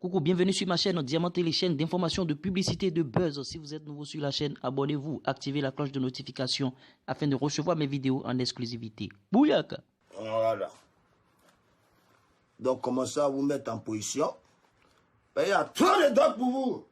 Coucou, bienvenue sur ma chaîne Diamant Télé, chaîne d'information, de publicité, de buzz. Si vous êtes nouveau sur la chaîne, abonnez-vous, activez la cloche de notification afin de recevoir mes vidéos en exclusivité. Bouyaka! Voilà. Donc, commencez à vous mettre en position. Il y a trop de doigts pour vous.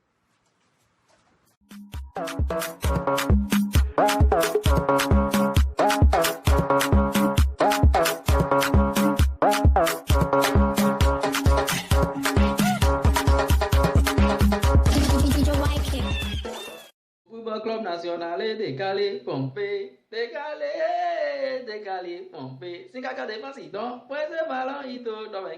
Club national décalé, pompé, décalé, pompé. Si caca défense, donc, ouais, c'est ballon, il te donne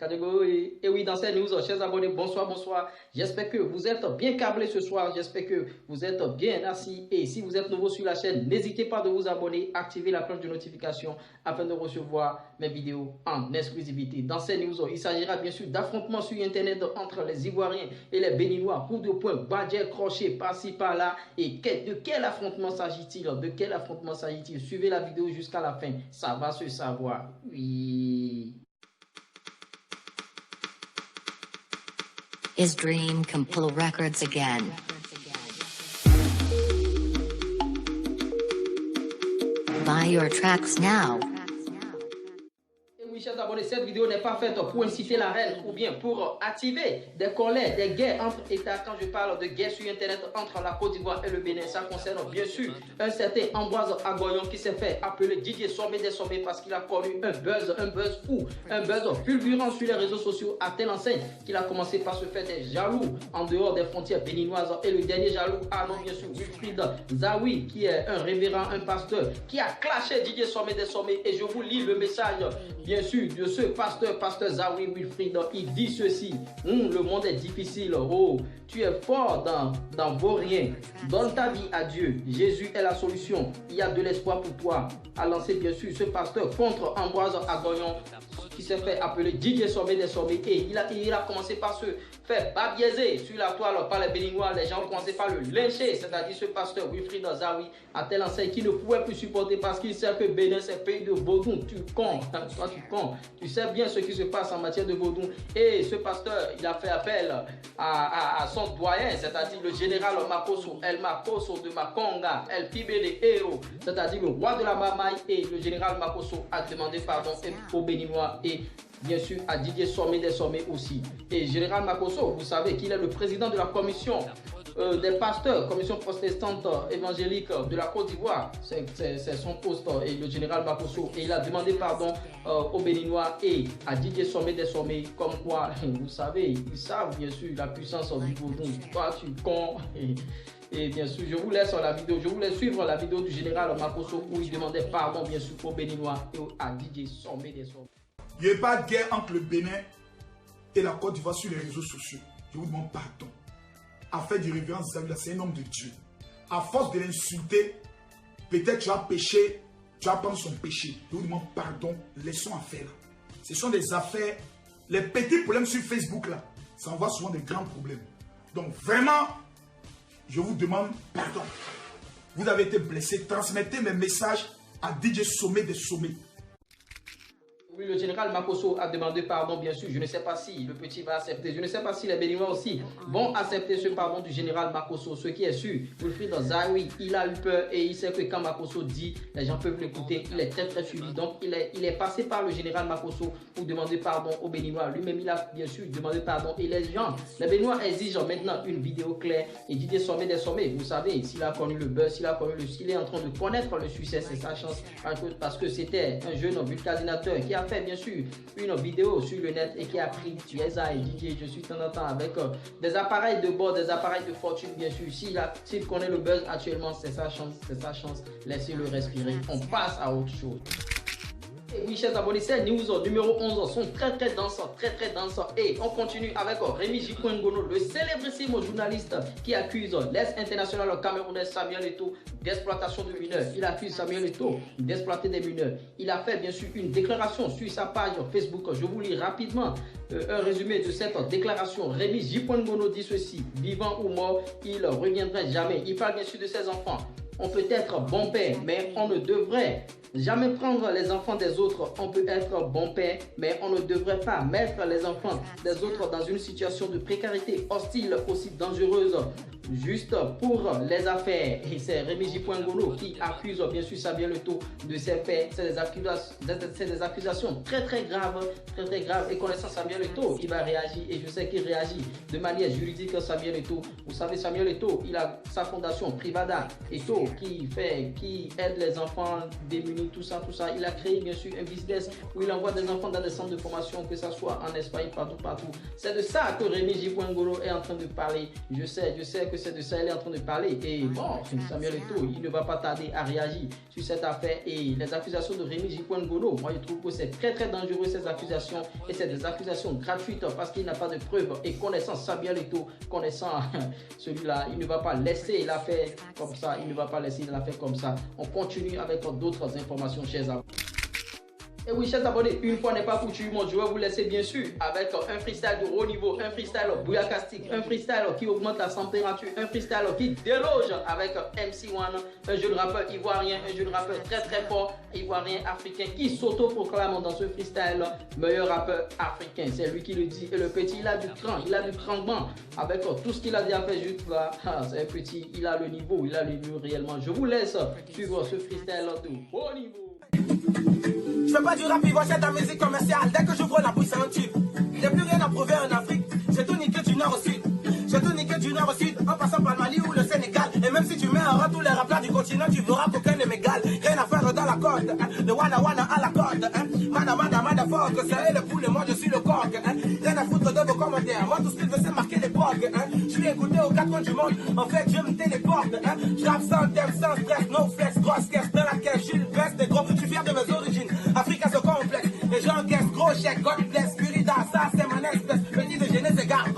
catégorie. Et oui, dans cette news, chers abonnés, bonsoir. J'espère que vous êtes bien câblés ce soir. J'espère que vous êtes bien assis. Et si vous êtes nouveau sur la chaîne, n'hésitez pas de vous abonner, activer la cloche de notification afin de recevoir mes vidéos en exclusivité. Dans cette news, il s'agira bien sûr d'affrontements sur Internet entre les Ivoiriens et les Béninois. Coup de poing, badger, crochet, par-ci, par-là. Et de quel affrontement s'agit-il? Suivez la vidéo jusqu'à la fin. Ça va se savoir. Oui. Is Dream Compil Records again? Buy your tracks now. Chers abonnés, cette vidéo n'est pas faite pour inciter la haine ou bien pour attiver des colères, des guerres entre États. Quand je parle de guerre sur Internet entre la Côte d'Ivoire et le Bénin, ça concerne bien sûr un certain Ambroise Agoyon qui s'est fait appeler Didier Sommet des Sommets parce qu'il a connu un buzz fou, un buzz fulgurant sur les réseaux sociaux à telle enseigne qu'il a commencé par se faire des jaloux en dehors des frontières béninoises. Et le dernier jaloux, non bien sûr, Wilfried Zawi, qui est un révérend, un pasteur, qui a clashé Didier Sommet des Sommets. Et je vous lis le message, bien sûr, de ce pasteur Zawi Wilfried. Il dit ceci: le monde est difficile, oh, tu es fort dans vos riens, donne ta vie à Dieu, Jésus est la solution, il y a de l'espoir pour toi. A lancé bien sûr ce pasteur contre Ambroise Agoyon qui s'est fait appeler Didier Sommet des Sommets. Et il a commencé par se faire babiaiser sur la toile par les Béninois. Les gens ont commencé par le lyncher, c'est-à-dire ce pasteur Wilfried Zawi, à telle enseigne qu'il ne pouvait plus supporter parce qu'il sait que Bénin c'est pays de vaudou. Tu con, toi tu con, tu sais bien ce qui se passe en matière de vaudou. Et ce pasteur, il a fait appel à son doyen, c'est-à-dire le général Makosso, El Makosso de Makonga, El Pibe de Héros, c'est-à-dire le roi de la Mamaï. Et le général Makosso a demandé pardon aux Béninois et bien sûr à Didier Sommet des Sommets aussi. Et général Makosso, vous savez qu'il est le président de la commission des pasteurs, commission protestante évangélique de la Côte d'Ivoire. C'est son poste, et le général Makosso. Et il a demandé pardon aux Béninois et à Didier Sommet des Sommets, comme quoi, vous savez, ils savent bien sûr la puissance du vaudou. Toi, tu con. Et bien sûr, je vous laisse la vidéo, je vous laisse suivre la vidéo du général Makosso où il demandait pardon bien sûr aux Béninois et à Didier Sommet des Sommets. Il n'y a pas de guerre entre le Bénin et la Côte d'Ivoire sur les réseaux sociaux. Je vous demande pardon. À faire du révérence Zawi, c'est un homme de Dieu. À force de l'insulter, peut-être tu as péché, tu vas prendre son péché. Je vous demande pardon, laissons affaire. Ce sont des affaires, les petits problèmes sur Facebook là, ça envoie souvent des grands problèmes. Donc vraiment, je vous demande pardon. Vous avez été blessé, transmettez mes messages à DJ Sommet des Sommets. Oui, le général Makosso a demandé pardon, bien sûr. Je ne sais pas si le petit va accepter. Je ne sais pas si les Béninois aussi vont accepter ce pardon du général Makosso. Ce qui est sûr, Wilfried Zawi, il a eu peur et il sait que quand Makosso dit, les gens peuvent l'écouter. Il est très suivi. Donc, il est passé par le général Makosso pour demander pardon aux Béninois. Lui-même, il a bien sûr demandé pardon. Et les Béninois exigent maintenant une vidéo claire. Et Didier Sommet des Sommets, vous savez, s'il a connu le buzz, s'il est en train de connaître le succès, c'est sa chance. Parce que c'était un jeune vulcanisateur qui a fait bien sûr une vidéo sur le net et qui a pris Tuesa et Didier, je suis de temps en temps avec des appareils de bord, des appareils de fortune bien sûr. S'il connaît le buzz actuellement, c'est sa chance, laissez-le respirer. On passe à autre chose. Et oui, chers abonnés, ces news numéro 11 sont très denses, et on continue avec Rémi Jikouengono, le célébrissime journaliste qui accuse l'ex-international camerounais Samuel Eto'o d'exploitation de mineurs. Il accuse Samuel Eto'o d'exploiter des mineurs. Il a fait bien sûr une déclaration sur sa page Facebook. Je vous lis rapidement un résumé de cette déclaration. Rémi Jikouengono dit ceci: vivant ou mort, il ne reviendrait jamais. Il parle bien sûr de ses enfants. On peut être bon père, mais on ne devrait jamais prendre les enfants des autres. On peut être bon père, mais on ne devrait pas mettre les enfants des autres dans une situation de précarité hostile aussi dangereuse juste pour les affaires. Et c'est Rémi J. Ngolo qui accuse bien sûr Samuel Eto'o de ces faits. C'est des accusations très graves, très graves. Et connaissant Samuel Eto'o, il va réagir et je sais qu'il réagit de manière juridique. Samuel Eto'o, vous savez, Samuel Eto'o, il a sa fondation Privada Eto'o qui aide les enfants démunis, tout ça. Il a créé bien sûr un business où il envoie des enfants dans des centres de formation, que ce soit en Espagne, partout. C'est de ça que Rémi J. Ngolo est en train de parler. Je sais que c'est de ça qu'il est en train de parler. Et bon, Samuel Eto'o, il ne va pas tarder à réagir sur cette affaire. Et les accusations de Rémi J. Ngolo, moi je trouve que c'est très dangereux ces accusations. Et c'est des accusations gratuites parce qu'il n'a pas de preuves. Et connaissant Samuel Eto'o, connaissant celui-là, il ne va pas laisser l'affaire comme ça. On continue avec d'autres informations, chers amis. Et oui, chers abonnés, une fois n'est pas coutume, je vais vous laisser bien sûr avec un freestyle de haut niveau, un freestyle bouillacastique, un freestyle qui augmente la température, un freestyle qui déloge avec MC1, un jeune rappeur ivoirien, un jeune rappeur très fort, ivoirien, africain, qui s'auto-proclame dans ce freestyle meilleur rappeur africain. C'est lui qui le dit. Et le petit, il a du cran, avec tout ce qu'il a déjà fait juste là. C'est un petit, il a le niveau réellement. Je vous laisse suivre ce freestyle de haut niveau. Je fais pas du rap, ils vont acheter ta musique commerciale. Dès que j'ouvre la bouche, c'est un tube. J'ai plus rien à prouver en Afrique. J'ai tout niqué du nord au sud. En passant par le Mali ou le Sénégal. Et même si tu mets en rang tous les rappeurs du continent, tu verras qu'aucun ne m'égale. Rien à faire dans la côte. Le wana à la côte. Motherfucker, c'est le poulet, moi je suis le coq. Rien à foutre de vos commentaires. Moi tout ce qu'il veut c'est marquer l'époque. Je suis écouté aux quatre coins du monde. En fait, je me téléporte. Je rappe sans thème, sans stress, no flex, grosse caisse dans la caisse. Je suis le best des gros, je suis fier de mes origines. Africa se complexe. Les gens encaissent gros chèque, God bless, Spirida, ça c'est mon espèce. Petit déjeuner c'est garde.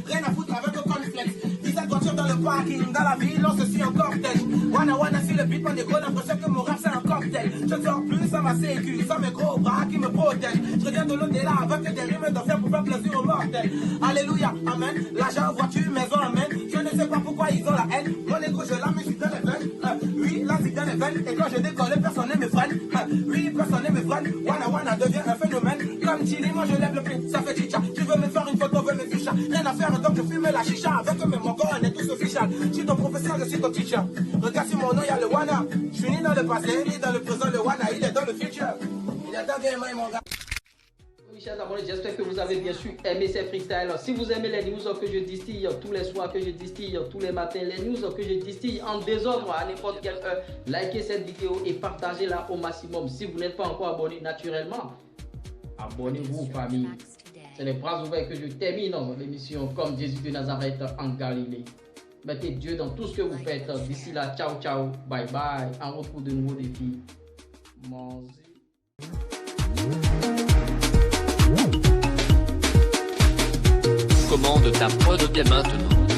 Rien à foutre avec aucun flex. 17 voitures dans le parking, dans la ville, on se suit en cortège. Wana sur le beat, on est gros, l'impression que mon rap c'est un cocktail. Je sors plus sans ma sécu, sans mes gros bras qui me protègent. Je reviens de l'au-delà avec des rimes d'enfer pour faire plaisir aux mortels. Alléluia, amen. L'argent, voiture, maison, amen. Je ne sais pas pourquoi ils ont la haine. Mon égo, je la mets, je suis dans les veines. Oui, là, c'est dans les veines. Et quand je décolle, personne ne me freine. Oui, personne ne me freine. Wana devient un phénomène. Comme Chili, moi je lève le pied, ça fait chicha. Tu veux me faire une photo, veux me ficha. Rien à faire, donc je fume la chicha. Avec mes mon corps, on est tous official. Je suis ton professeur, je suis ton teacher. Regarde sur mon nom, il y a le Wana. Je suis ni dans le passé, ni dans le présent. Le Wana, il est dans le futur. Il est dans bien, mon gars. Oui, chers abonnés, j'espère que vous avez bien sûr aimé ces freestyles. Si vous aimez les news que je distille tous les soirs, que je distille tous les matins, les news que je distille en désordre à n'importe quelle heure, likez cette vidéo et partagez-la au maximum. Si vous n'êtes pas encore abonné naturellement, abonnez-vous, famille. C'est les bras ouverts que je termine l'émission comme Jésus de Nazareth en Galilée. Mettez Dieu dans tout ce que vous faites. D'ici là, ciao, bye bye. On retrouve de nouveaux défis. Commande ta prod dès maintenant.